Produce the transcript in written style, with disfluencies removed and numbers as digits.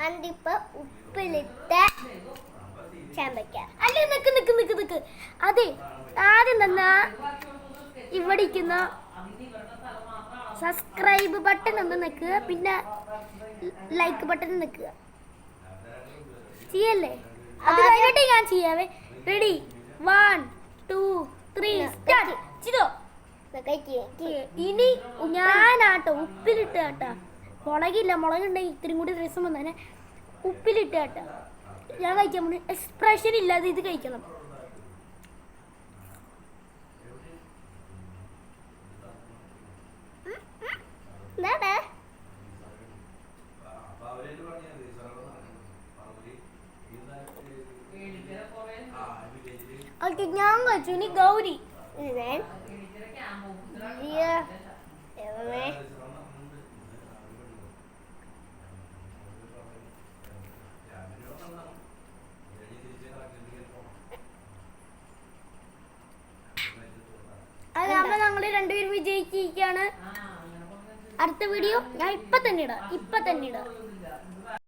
അണ്ടിപ്പ ഉപ്പിലിട്ട ചാമ്പയ്ക്ക. അല്ലേ നിക്ക് നിക്ക് നിക്ക് നിക്ക്. അതെ, ആദ്യം തന്നെ ഇവിടെ ഇരിക്കുന്ന സബ്സ്ക്രൈബ് ബട്ടൺ ഒന്ന് നിൽക്കുക, പിന്നെ ലൈക്ക് ബട്ടൺ നിൽക്കുക. ചെയ്യല്ലേ? അത് കഴിഞ്ഞിട്ട് ഞാൻ ചെയ്യാവേ. റെഡി, 1 2 3 സ്റ്റാർട്ട് ചെയ്തോ. ഇനി ഞാനാട്ടോ ഉപ്പിലിട്ട് കേട്ടാ. മുളകില്ല, മുളകുണ്ടെങ്കിൽ ഇത്തിരി കൂടി രസം വന്നേ. ഉപ്പിലിട്ട് കേട്ടാ ഞാൻ കഴിക്കാൻ പോണു. എക്സ്പ്രഷൻ ഇല്ലാതെ ഇത് കഴിക്കണം. ഓക്കെ, ഞാൻ കഴിച്ചു. ഇനി ഗൗരി. അതാകുമ്പോ ഞങ്ങള് രണ്ടുപേരും വിജയിച്ചിരിക്കുകയാണ്. അടുത്ത വീഡിയോ ഞാൻ ഇപ്പൊ തന്നെ ഇടാം.